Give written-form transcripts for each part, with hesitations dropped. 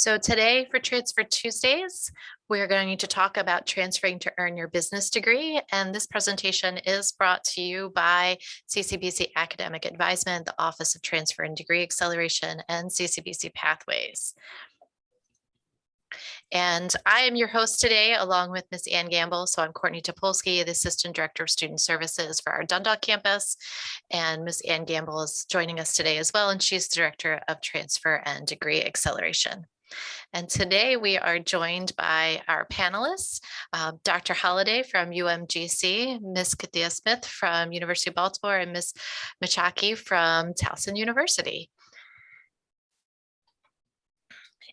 So today for Transfer Tuesdays, we're going to talk about transferring to earn your business degree. And this presentation is brought to you by CCBC Academic Advisement, the Office of Transfer and Degree Acceleration, and CCBC Pathways. And I am your host today, along with Ms. Ann Gamble. So I'm Courtney Topolsky, the Assistant Director of Student Services for our Dundalk campus. And Ms. Ann Gamble is joining us today as well, and she's the Director of Transfer and Degree Acceleration. And today we are joined by our panelists, Dr. Holliday from UMGC, Ms. Kathia Smith from University of Baltimore, and Ms. Machaki from Towson University.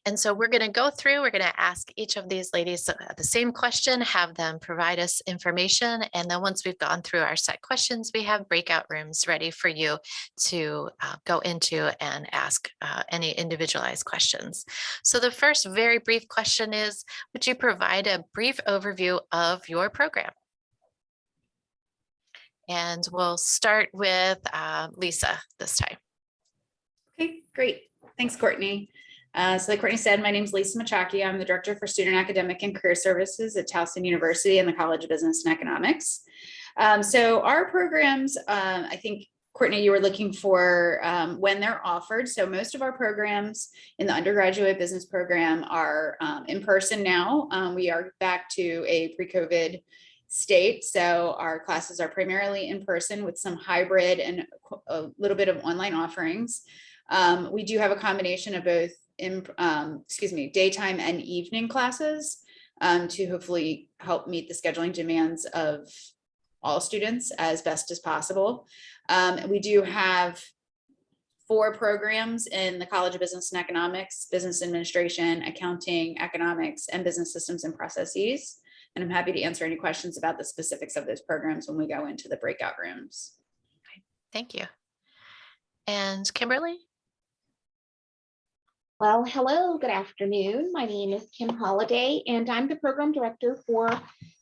And so we're going to go through, we're going to ask each of these ladies the same question, have them provide us information. And then once we've gone through our set questions, we have breakout rooms ready for you to go into and ask any individualized questions. So the first very brief question is, would you provide a brief overview of your program? And we'll start with Lisa this time. Okay, great. Thanks, Courtney. So like Courtney said, my name is Lisa Machaki. I'm the Director for Student Academic and Career Services at Towson University and the College of Business and Economics. So our programs, I think, Courtney, you were looking for when they're offered. So most of our programs in the undergraduate business program are in person now. We are back to a pre-COVID state. So our classes are primarily in person with some hybrid and a little bit of online offerings. We do have a combination of both daytime and evening classes to hopefully help meet the scheduling demands of all students as best as possible. We do have 4 programs in the College of Business and Economics: Business Administration, Accounting, Economics, and Business Systems and Processes. And I'm happy to answer any questions about the specifics of those programs when we go into the breakout rooms. Okay, thank you. And Kimberly? Well, hello, good afternoon. My name is Kim Holliday, and I'm the program director for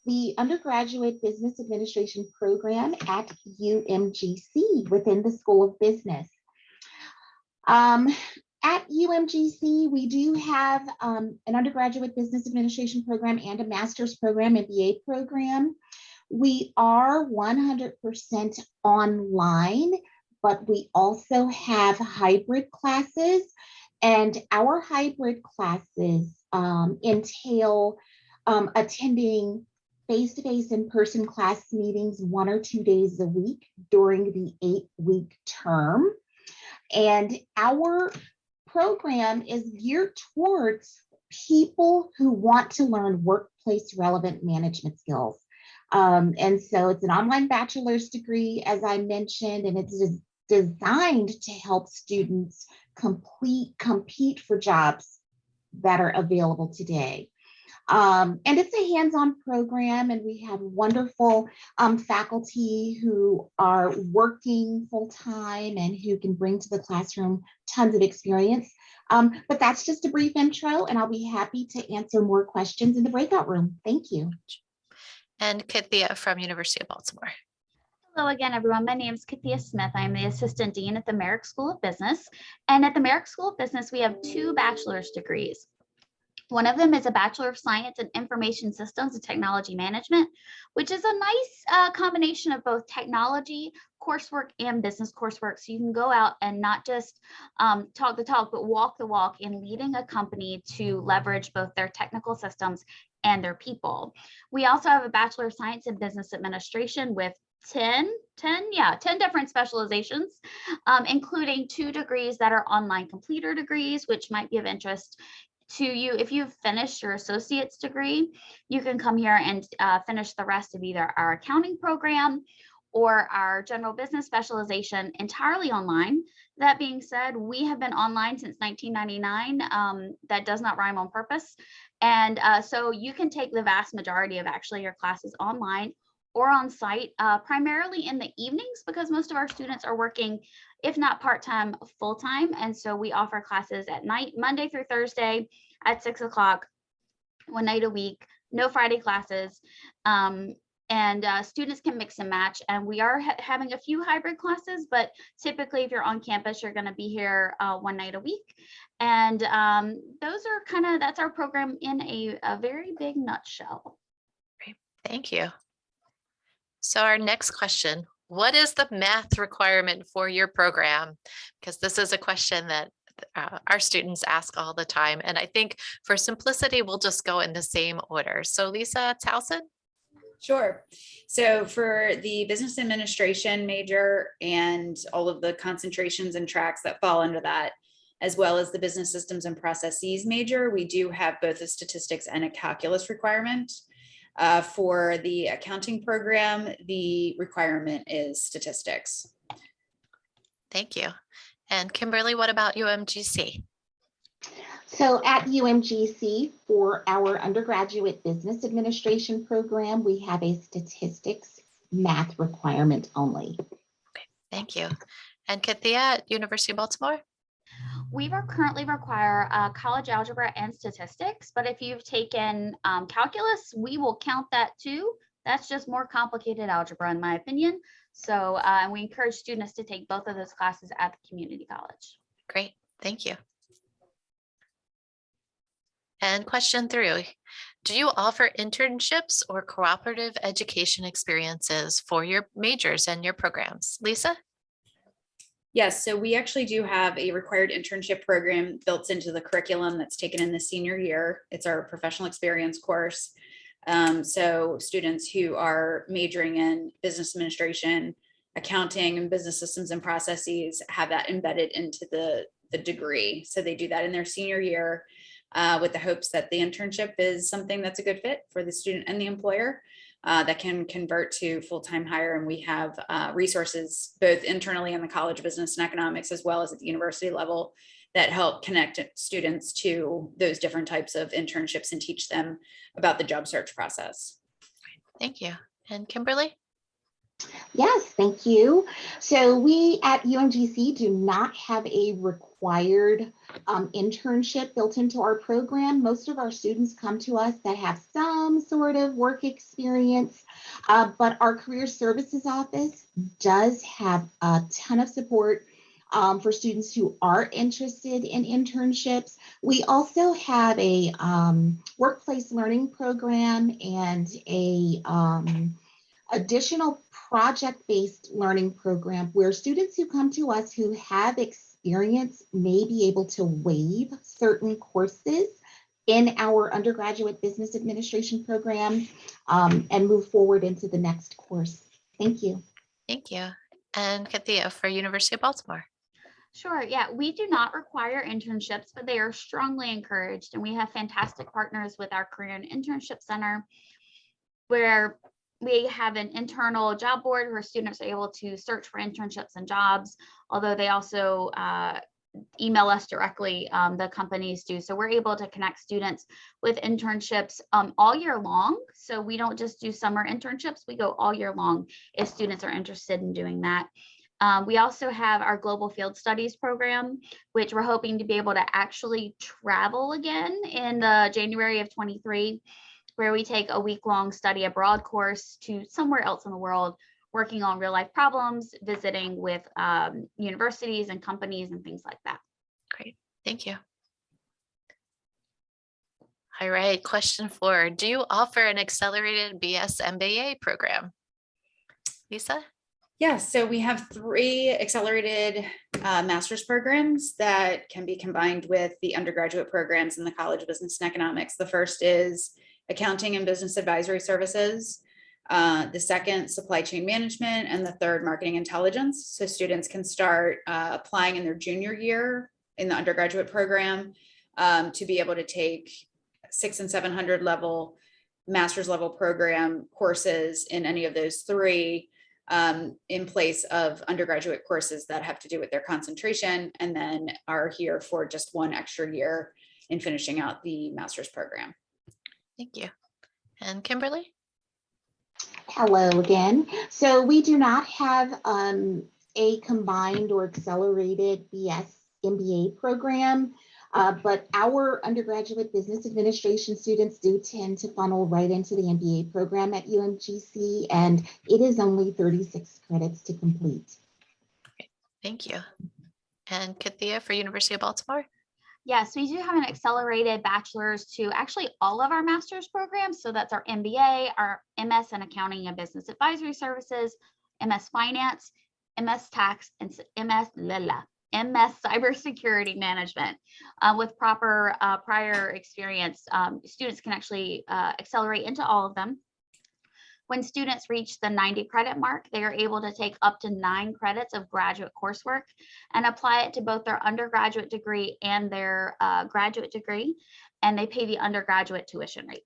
the undergraduate business administration program at UMGC within the School of Business. At UMGC, we do have an undergraduate business administration program and a master's program, MBA program. We are 100% online, but we also have hybrid classes. And our hybrid classes entail attending face-to-face in-person class meetings 1 or 2 days a week during the 8-week term. And our program is geared towards people who want to learn workplace relevant management skills. And so it's an online bachelor's degree, as I mentioned, and it's designed to help students compete for jobs that are available today. And it's a hands-on program, and we have wonderful faculty who are working full-time and who can bring to the classroom tons of experience. But that's just a brief intro, and I'll be happy to answer more questions in the breakout room. Thank you. And Kathia from University of Baltimore. Hello again, everyone. My name is Kathia Smith. I'm the Assistant Dean at the Merrick School of Business. And at the Merrick School of Business, we have 2 bachelor's degrees. One of them is a Bachelor of Science in Information Systems and Technology Management, which is a nice combination of both technology coursework and business coursework. So you can go out and not just talk the talk, but walk the walk in leading a company to leverage both their technical systems and their people. We also have a Bachelor of Science in Business Administration with 10 different specializations, including 2 degrees that are online completer degrees, which might be of interest to you. If you've finished your associate's degree, you can come here and finish the rest of either our accounting program or our general business specialization entirely online. That being said, we have been online since 1999. That does not rhyme on purpose. And so you can take the vast majority of actually your classes online or on site, primarily in the evenings, because most of our students are working, if not part-time, full-time. And so we offer classes at night, Monday through Thursday at 6 o'clock, 1 night a week, no Friday classes. and students can mix and match. And we are having a few hybrid classes, but typically if you're on campus, you're going to be here one night a week. And those are that's our program in a very big nutshell. Great. Thank you. So our next question, what is the math requirement for your program? Because this is a question that our students ask all the time. And I think for simplicity, we'll just go in the same order. So Lisa, Towson? Sure. So for the business administration major and all of the concentrations and tracks that fall under that, as well as the business systems and processes major, we do have both a statistics and a calculus requirement. For the accounting program, the requirement is statistics. Thank you. And Kimberly, what about UMGC? So at UMGC, for our undergraduate business administration program, we have a statistics math requirement only. Okay, thank you. And Kathia at University of Baltimore? We currently require college algebra and statistics, but if you've taken calculus, we will count that too. That's just more complicated algebra in my opinion. So we encourage students to take both of those classes at the community college. Great, thank you. And question 3, do you offer internships or cooperative education experiences for your majors and your programs? Lisa? Yes, so we actually do have a required internship program built into the curriculum that's taken in the senior year. It's our professional experience course. So students who are majoring in business administration, accounting, and business systems and processes have that embedded into the degree. So they do that in their senior year with the hopes that the internship is something that's a good fit for the student and the employer. That can convert to full-time hire. And we have resources both internally in the College of Business and Economics, as well as at the university level, that help connect students to those different types of internships and teach them about the job search process. Thank you. And Kimberly? Yes, thank you. So we at UMGC do not have a required internship built into our program. Most of our students come to us that have some sort of work experience, but our career services office does have a ton of support for students who are interested in internships. We also have a workplace learning program and a additional project-based learning program where students who come to us who have experience may be able to waive certain courses in our undergraduate business administration program and move forward into the next course. Thank you. Thank you. And Kathia for University of Baltimore. Sure. Yeah, we do not require internships, but they are strongly encouraged. And we have fantastic partners with our Career and Internship Center, where we have an internal job board where students are able to search for internships and jobs, although they also email us directly, the companies do. So we're able to connect students with internships all year long. So we don't just do summer internships, we go all year long if students are interested in doing that. We also have our Global Field Studies program, which we're hoping to be able to actually travel again in the January of 23, where we take a week-long study abroad course to somewhere else in the world, working on real-life problems, visiting with universities and companies and things like that. Great, thank you. All right, question 4. Do you offer an accelerated BS MBA program? Lisa? Yes, so we have 3 accelerated master's programs that can be combined with the undergraduate programs in the College of Business and Economics. The first is Accounting and Business Advisory Services, the second, Supply Chain Management, and the third, Marketing Intelligence. So students can start applying in their junior year in the undergraduate program to be able to take 600 and 700 level master's level program courses in any of those 3 in place of undergraduate courses that have to do with their concentration, and then are here for just 1 extra year in finishing out the master's program. Thank you. And Kimberly? Hello again. So we do not have a combined or accelerated BS MBA program. But our undergraduate business administration students do tend to funnel right into the MBA program at UMGC, and it is only 36 credits to complete. Thank you. And Kathia for University of Baltimore? Yes, we do have an accelerated bachelor's to actually all of our master's programs. So that's our MBA, our MS in Accounting and Business Advisory Services, MS Finance, MS Tax, and MS Cybersecurity Management. With proper prior experience, students can actually accelerate into all of them. When students reach the 90 credit mark, they are able to take up to 9 credits of graduate coursework and apply it to both their undergraduate degree and their graduate degree, and they pay the undergraduate tuition rate.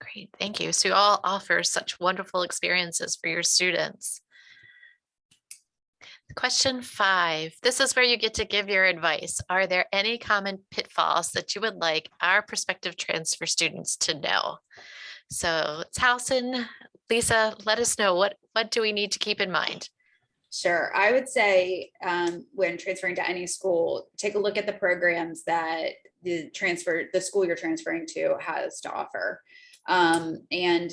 Great, thank you. So you all offer such wonderful experiences for your students. Question 5, this is where you get to give your advice. Are there any common pitfalls that you would like our prospective transfer students to know? So Towson, Lisa, let us know, what do we need to keep in mind? Sure. I would say when transferring to any school, take a look at the programs that the school you're transferring to has to offer. And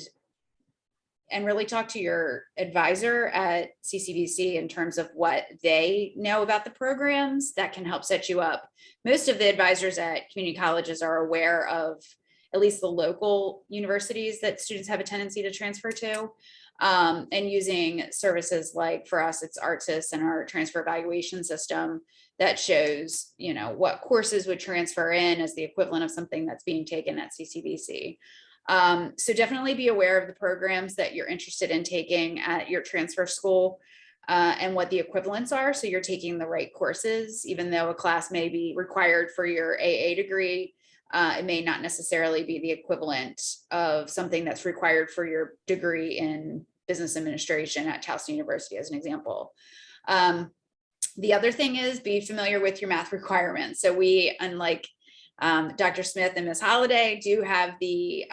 really talk to your advisor at CCVC in terms of what they know about the programs that can help set you up. Most of the advisors at community colleges are aware of at least the local universities that students have a tendency to transfer to, and using services like, for us, it's Artis and our transfer evaluation system that shows, what courses would transfer in as the equivalent of something that's being taken at CCVC. So definitely be aware of the programs that you're interested in taking at your transfer school, and what the equivalents are. So you're taking the right courses, even though a class may be required for your AA degree. It may not necessarily be the equivalent of something that's required for your degree in business administration at Towson University, as an example. The other thing is be familiar with your math requirements. So we, unlike Dr. Smith and Ms. Holliday, do have the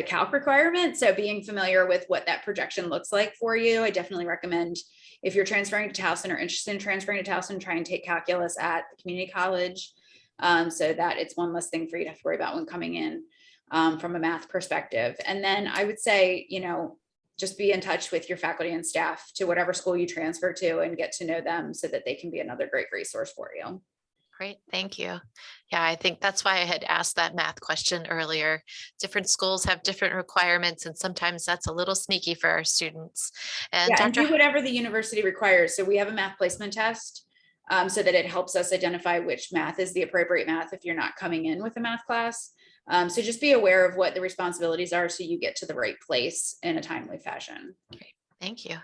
calc requirement. So being familiar with what that projection looks like for you, I definitely recommend, if you're transferring to Towson or interested in transferring to Towson, try and take calculus at the community college, so that it's one less thing for you to have to worry about when coming in from a math perspective. And then I would say, just be in touch with your faculty and staff to whatever school you transfer to and get to know them so that they can be another great resource for you. Great, thank you. Yeah, I think that's why I had asked that math question earlier. Different schools have different requirements, and sometimes that's a little sneaky for our students. And yeah, and do whatever the university requires. So we have a math placement test, so that it helps us identify which math is the appropriate math if you're not coming in with a math class. So just be aware of what the responsibilities are so you get to the right place in a timely fashion. Great, thank you.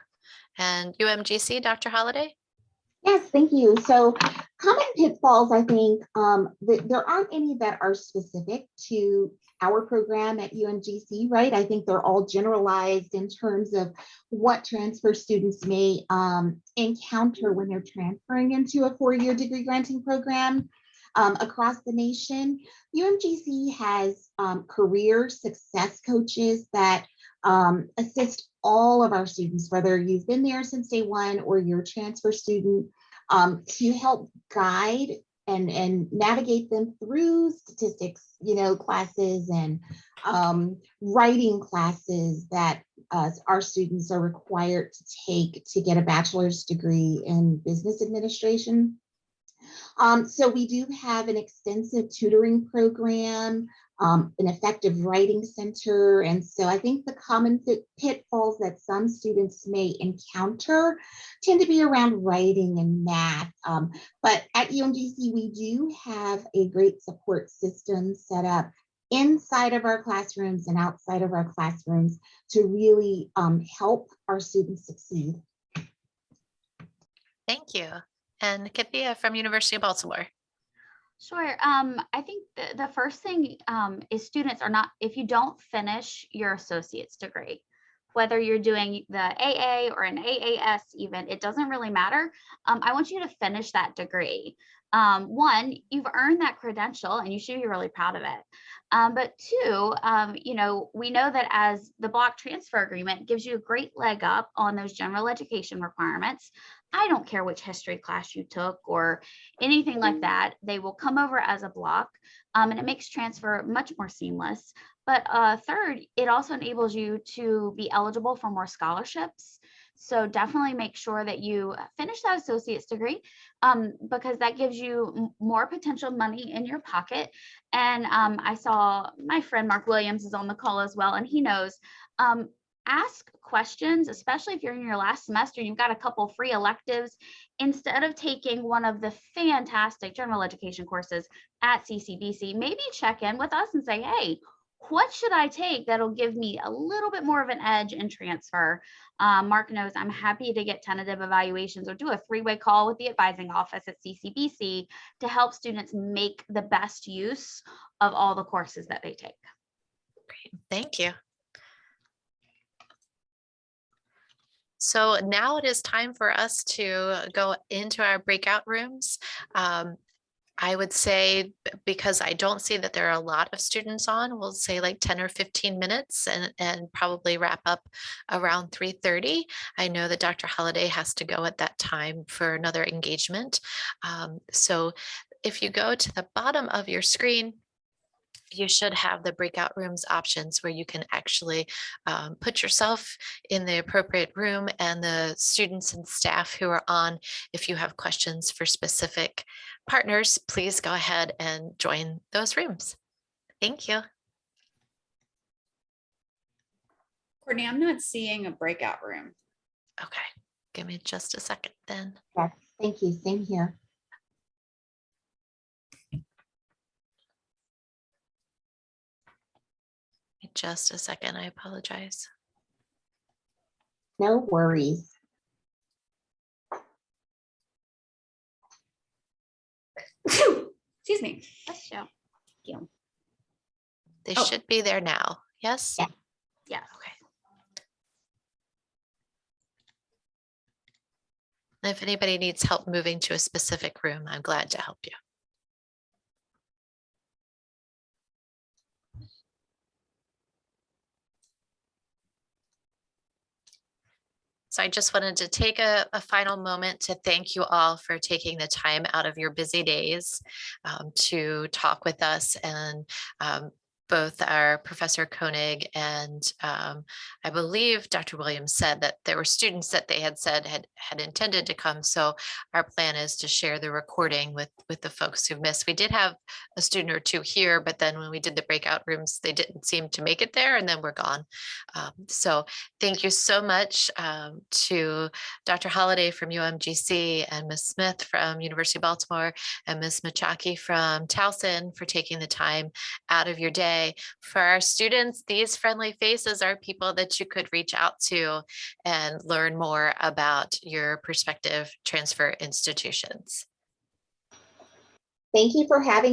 And UMGC, Dr. Holliday? Yes, thank you. So common pitfalls, I think there aren't any that are specific to our program at UMGC, right? I think they're all generalized in terms of what transfer students may encounter when they're transferring into a 4-year degree granting program across the nation. UMGC has career success coaches that assist all of our students, whether you've been there since day one or you're a transfer student, to help guide and navigate them through statistics, classes and writing classes that our students are required to take to get a bachelor's degree in business administration. So we do have an extensive tutoring program, an effective writing center. And so I think the common pitfalls that some students may encounter tend to be around writing and math. But at UMGC, we do have a great support system set up inside of our classrooms and outside of our classrooms to really help our students succeed. Thank you. And Kathia from University of Baltimore. Sure. I think the first thing is students are not, if you don't finish your associate's degree, whether you're doing the AA or an AAS even, it doesn't really matter. I want you to finish that degree. One, you've earned that credential and you should be really proud of it. But two, we know that as the block transfer agreement gives you a great leg up on those general education requirements. I don't care which history class you took or anything like that. They will come over as a block, and it makes transfer much more seamless. But third, it also enables you to be eligible for more scholarships. So definitely make sure that you finish that associate's degree, because that gives you more potential money in your pocket. And I saw my friend Mark Williams is on the call as well, and he knows. Ask questions, especially if you're in your last semester, you've got a couple free electives. Instead of taking one of the fantastic general education courses at CCBC, maybe check in with us and say, hey, what should I take that'll give me a little bit more of an edge in transfer? Mark knows I'm happy to get tentative evaluations or do a three-way call with the advising office at CCBC to help students make the best use of all the courses that they take. Great, thank you. So now it is time for us to go into our breakout rooms. I would say, because I don't see that there are a lot of students on, we'll say like 10 or 15 minutes and probably wrap up around 3:30. I know that Dr. Holliday has to go at that time for another engagement. So if you go to the bottom of your screen, you should have the breakout rooms options where you can actually put yourself in the appropriate room, and the students and staff who are on, if you have questions for specific partners, please go ahead and join those rooms. Thank you. Courtney, I'm not seeing a breakout room. Okay, give me just a second then. Yes, thank you. Same here. Just a second, I apologize. No worries. Excuse me. That's you. They Oh. should be there now. Yes? Yeah. Yes. Okay. If anybody needs help moving to a specific room, I'm glad to help you. So I just wanted to take a final moment to thank you all for taking the time out of your busy days to talk with us, and both our Professor Koenig and I believe Dr. Williams said that there were students that they had said had intended to come. So our plan is to share the recording with the folks who missed. We did have a student or two here, but then when we did the breakout rooms, they didn't seem to make it there, and then we're gone. So thank you so much to Dr. Holliday from UMGC and Ms. Smith from University of Baltimore and Ms. Machaki from Towson for taking the time out of your day. For our students, these friendly faces are people that you could reach out to and learn more about your prospective transfer institutions. Thank you for having